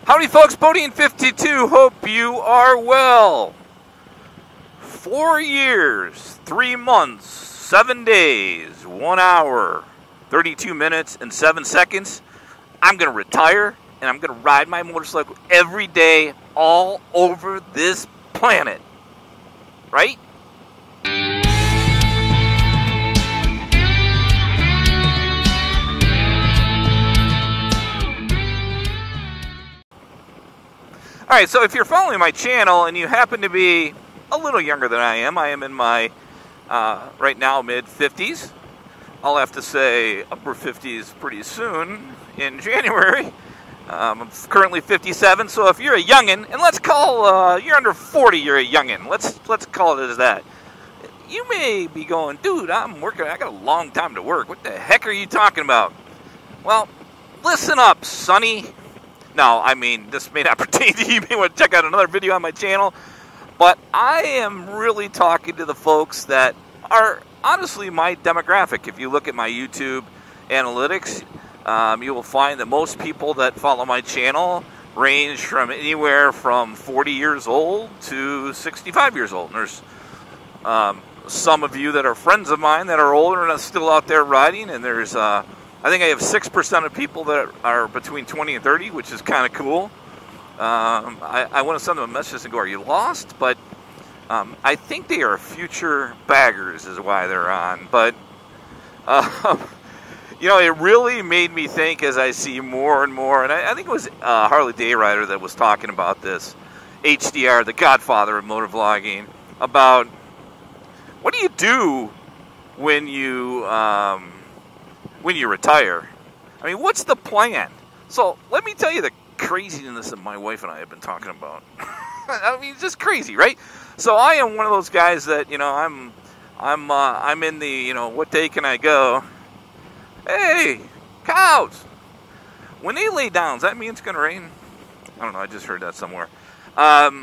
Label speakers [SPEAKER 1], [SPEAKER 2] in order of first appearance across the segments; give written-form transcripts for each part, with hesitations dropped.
[SPEAKER 1] Howdy folks, Bodine52, hope you are well. 4 years, 3 months, 7 days, 1 hour, 32 minutes, and 7 seconds. I'm going to retire, and I'm going to ride my motorcycle every day all over this planet. Right? Alright, so if you're following my channel and you happen to be a little younger than I am in my, right now, mid-50s. I'll have to say upper 50s pretty soon in January. I'm currently 57, so if you're a youngin', and let's call, you're under 40, you're a youngin'. Let's call it as that. You may be going, dude, I'm working, I got a long time to work. What the heck are you talking about? Well, listen up, sonny. No, I mean, this may not pertain to you. You may want to check out another video on my channel. But I am really talking to the folks that are honestly my demographic. If you look at my YouTube analytics, you will find that most people that follow my channel range from anywhere from 40 years old to 65 years old. And there's some of you that are friends of mine that are older and are still out there riding. And there's... I think I have 6% of people that are between 20 and 30, which is kind of cool. I want to send them a message and go, are you lost? But I think they are future baggers is why they're on. But, you know, it really made me think as I see more and more. And I think it was Harley Dayrider that was talking about this. HDR, the godfather of motor vlogging. About what do you do when you retire? I mean, what's the plan? So let me tell you the craziness that my wife and I have been talking about. I mean, it's just crazy, right? So I am one of those guys that, you know, I'm in the, you know, what day can I go? Hey, cows! When they lay down, does that mean it's going to rain? I don't know, I just heard that somewhere. But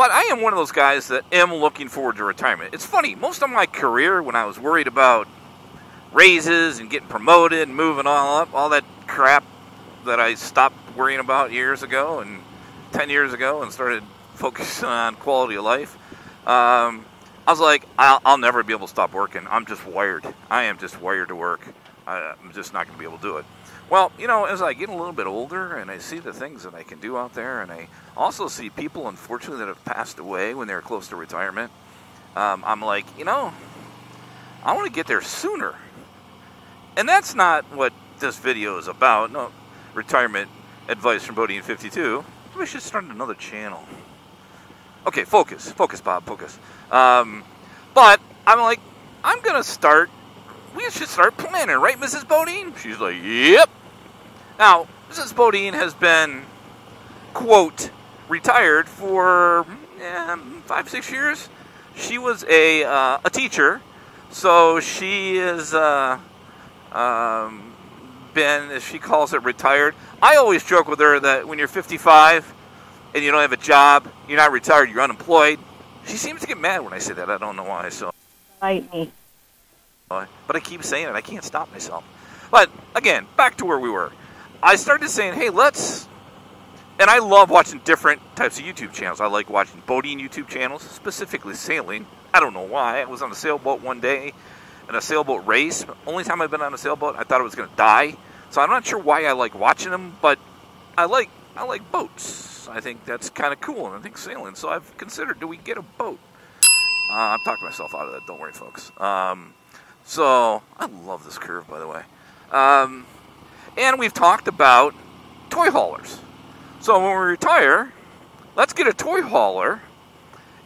[SPEAKER 1] I am one of those guys that am looking forward to retirement. It's funny, most of my career, when I was worried about raises and getting promoted and moving all up, all that crap that I stopped worrying about years ago and 10 years ago and started focusing on quality of life, I was like, I'll never be able to stop working. I'm just wired. I am just wired to work. I'm just not going to be able to do it. Well, you know, as I get a little bit older and I see the things that I can do out there, and I also see people, unfortunately, that have passed away when they're close to retirement, I'm like, you know, I want to get there sooner. And that's not what this video is about. No, retirement advice from Bodine52. We should start another channel. Okay, focus, Bob, focus. But I'm like, I'm gonna start. We should start planning, right, Mrs. Bodine? She's like, yep. Now, Mrs. Bodine has been, quote, retired for 5-6 years. She was a teacher, so she is. Been, as she calls it, retired. I always joke with her that when you're 55 and you don't have a job, you're not retired, you're unemployed. She seems to get mad when I say that. I don't know why. So,
[SPEAKER 2] bite me.
[SPEAKER 1] But I keep saying it. I can't stop myself. But again, back to where we were. I started saying, hey, let's... And I love watching different types of YouTube channels. I like watching boating YouTube channels, specifically sailing. I don't know why. I was on a sailboat one day in a sailboat race. Only time I've been on a sailboat, I thought I was going to die. So I'm not sure why I like watching them, but I like boats. I think that's kind of cool, and I think sailing. So I've considered, do we get a boat? I'm talking myself out of that. Don't worry, folks. So I love this curve, by the way. And we've talked about toy haulers. So when we retire, let's get a toy hauler,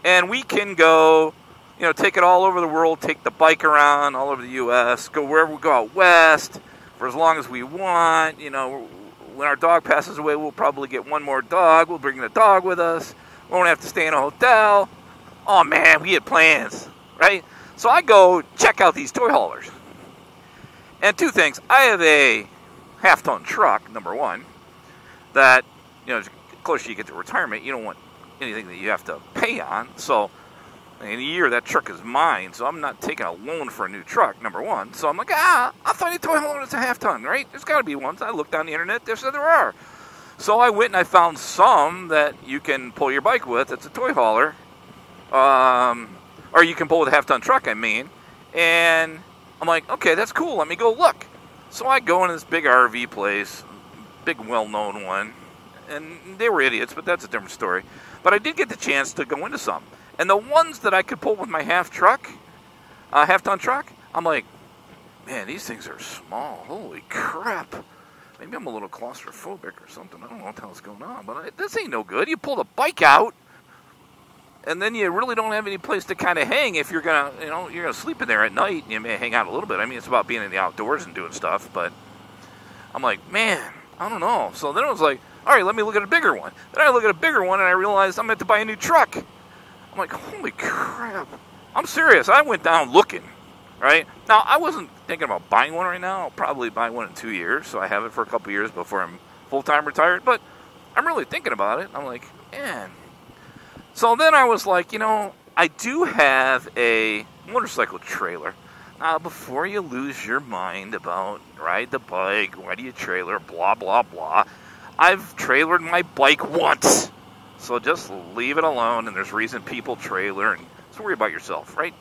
[SPEAKER 1] and we can go, you know, take it all over the world, take the bike around all over the U.S., go wherever we go out west for as long as we want. You know, when our dog passes away, we'll probably get one more dog. We'll bring the dog with us. We won't have to stay in a hotel. Oh, man, we had plans, right? So I go check out these toy haulers. And two things. I have a half-ton truck, number one, that, you know, the closer you get to retirement, you don't want anything that you have to pay on. So In a year, that truck is mine, so I'm not taking a loan for a new truck, number one. So I'm like, I'll find a toy hauler that's a half-ton, right? There's got to be ones. I looked on the internet. There said there are. So I went and I found some that you can pull your bike with. It's a toy hauler. Or you can pull with a half-ton truck, I mean. And I'm like, okay, that's cool. Let me go look. So I go into this big RV place, big well-known one. And they were idiots, but that's a different story. But I did get the chance to go into some. And the ones that I could pull with my half-ton truck, I'm like, man, these things are small. Holy crap. Maybe I'm a little claustrophobic or something. I don't know what the hell's going on. But this ain't no good. You pull the bike out, and then you really don't have any place to kind of hang if you're going to, you're going to sleep in there at night. And you may hang out a little bit. I mean, it's about being in the outdoors and doing stuff. But I'm like, man, I don't know. So then I was like, all right, let me look at a bigger one. Then I look at a bigger one, and I realized I'm going to have to buy a new truck. I'm like, holy crap. I'm serious. I went down looking, right? Now, I wasn't thinking about buying one right now. I'll probably buy one in 2 years, so I have it for a couple years before I'm full-time retired. But I'm really thinking about it. I'm like, man. So then I was like, I do have a motorcycle trailer. Now, before you lose your mind about ride the bike, why do you trailer, blah, blah, blah, I've trailered my bike once. So just leave it alone, and there's reason people trailer, and just worry about yourself, right?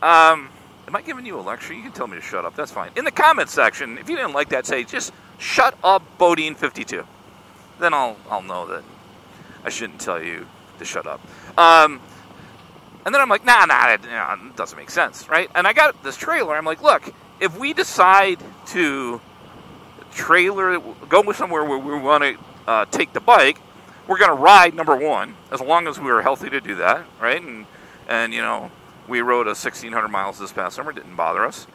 [SPEAKER 1] Am I giving you a lecture? You can tell me to shut up. That's fine. In the comments section, if you didn't like that, say, just shut up, Bodine52. Then I'll know that I shouldn't tell you to shut up. And then I'm like, nah, it doesn't make sense, right? And I got this trailer. I'm like, look, if we decide to go somewhere where we want to take the bike, we're going to ride, number one, as long as we were healthy to do that, right? And we rode 1,600 miles this past summer. It didn't bother us,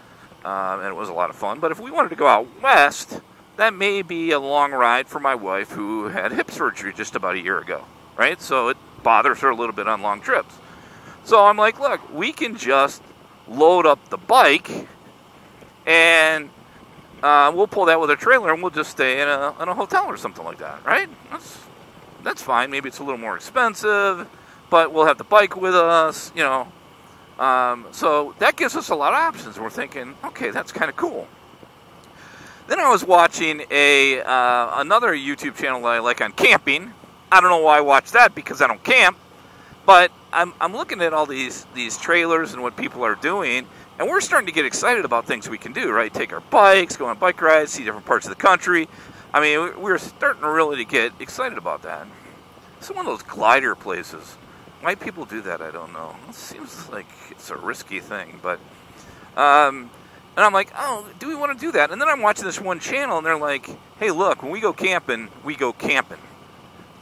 [SPEAKER 1] and it was a lot of fun. But if we wanted to go out west, that may be a long ride for my wife who had hip surgery just about a year ago, right? So it bothers her a little bit on long trips. So I'm like, look, we can just load up the bike, and we'll pull that with a trailer, and we'll just stay in a hotel or something like that, right? That's fine. Maybe it's a little more expensive, but we'll have the bike with us, So that gives us a lot of options. We're thinking, okay, that's kind of cool. Then I was watching another YouTube channel that I like on camping. I don't know why I watch that, because I don't camp. But I'm looking at all these trailers and what people are doing, and we're starting to get excited about things we can do, right? Take our bikes, go on bike rides, see different parts of the country. I mean, we're starting really to get excited about that. It's one of those glider places. Why people do that, I don't know. It seems like it's a risky thing, but... and I'm like, oh, do we want to do that? And then I'm watching this one channel, and they're like, hey, look, when we go camping, we go camping.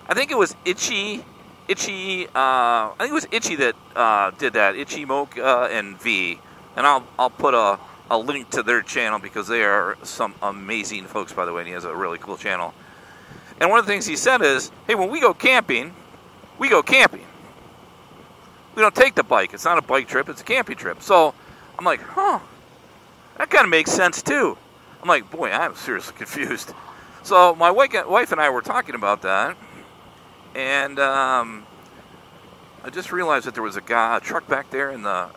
[SPEAKER 1] I think it was Itchy that did that, Itchy Mocha and V. And I'll put a link to their channel, because they are some amazing folks, by the way, and he has a really cool channel. And one of the things he said is, hey, when we go camping, we go camping. We don't take the bike. It's not a bike trip, it's a camping trip. So I'm like, huh, that kind of makes sense too. I'm like, boy, I'm seriously confused. So my wife and I were talking about that, and I just realized that there was a truck back there in the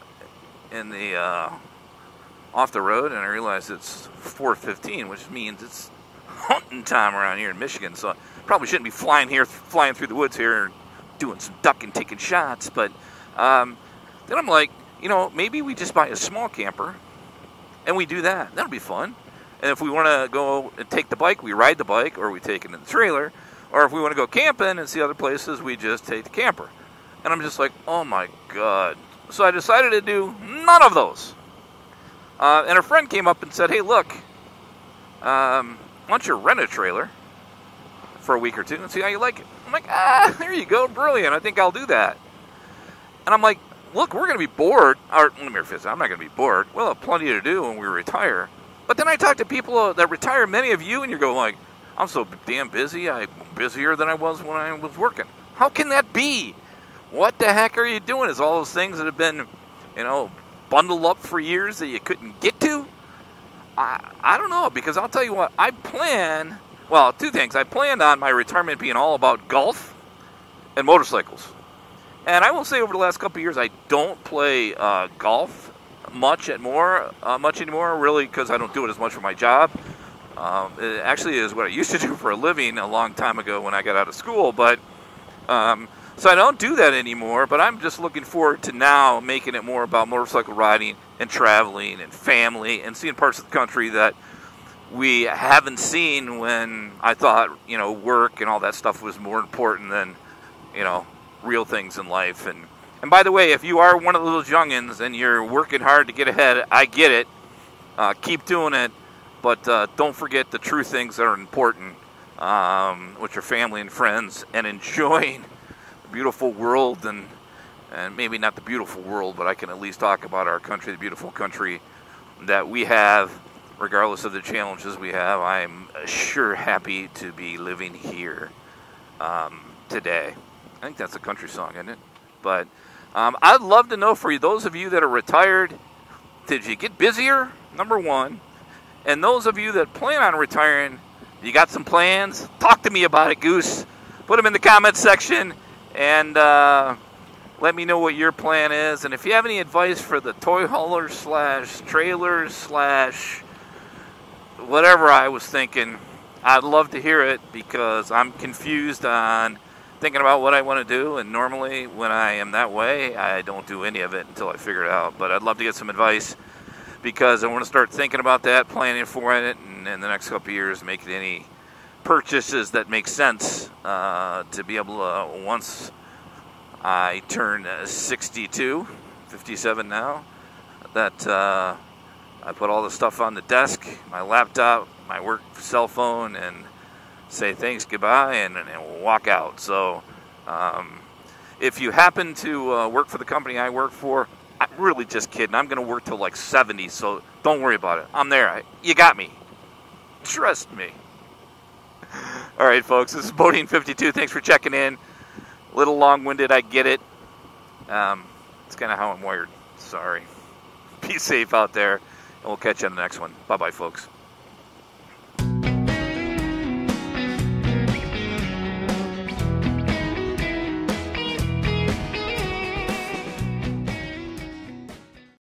[SPEAKER 1] off the road, and I realized it's 4:15, which means it's hunting time around here in Michigan. So I probably shouldn't be flying through the woods here, doing some ducking, taking shots. But then I'm like, maybe we just buy a small camper, and we do that. That'll be fun. And if we want to go and take the bike, we ride the bike, or we take it in the trailer. Or if we want to go camping and see other places, we just take the camper. And I'm just like, oh my God. So I decided to do none of those. And a friend came up and said, hey, look, why don't you rent a trailer for a week or two and see how you like it? I'm like, there you go, brilliant. I think I'll do that. And I'm like, look, we're going to be bored. Or, let me rephrase, I'm not going to be bored. We'll have plenty to do when we retire. But then I talk to people that retire, many of you, and you're going like, I'm so damn busy. I'm busier than I was when I was working. How can that be? What the heck are you doing? Is all those things that have been, bundled up for years that you couldn't get to? I don't know, because I'll tell you what, two things. I planned on my retirement being all about golf and motorcycles. And I will say over the last couple of years, I don't play golf much anymore, really, because I don't do it as much for my job. It actually is what I used to do for a living a long time ago when I got out of school, but so I don't do that anymore, but I'm just looking forward to now making it more about motorcycle riding and traveling and family and seeing parts of the country that we haven't seen when I thought, work and all that stuff was more important than, real things in life. And by the way, if you are one of those youngins and you're working hard to get ahead, I get it. Keep doing it, but don't forget the true things that are important, which are family and friends, and enjoying the beautiful world, and maybe not the beautiful world, but I can at least talk about our country, the beautiful country that we have, regardless of the challenges we have. I'm sure happy to be living here today. I think that's a country song, isn't it? But I'd love to know, for you, those of you that are retired, did you get busier? Number one. And those of you that plan on retiring, you got some plans? Talk to me about it, Goose. Put them in the comments section, and let me know what your plan is. And if you have any advice for the toy haulers / trailers / whatever I was thinking, I'd love to hear it, because I'm confused on thinking about what I want to do, and normally when I am that way, I don't do any of it until I figure it out. But I'd love to get some advice, because I want to start thinking about that, planning for it, and in the next couple of years making any purchases that make sense to be able to, once I turn 62, 57 now, that I put all the stuff on the desk, my laptop, my work cell phone, and say thanks, goodbye, and walk out. So if you happen to work for the company I work for, I'm really just kidding. I'm going to work till like 70, so don't worry about it. I'm there. You got me. Trust me. All right, folks, this is Boating 52. Thanks for checking in. A little long-winded, I get it. It's kind of how I'm wired. Sorry. Be safe out there, and we'll catch you on the next one. Bye-bye, folks.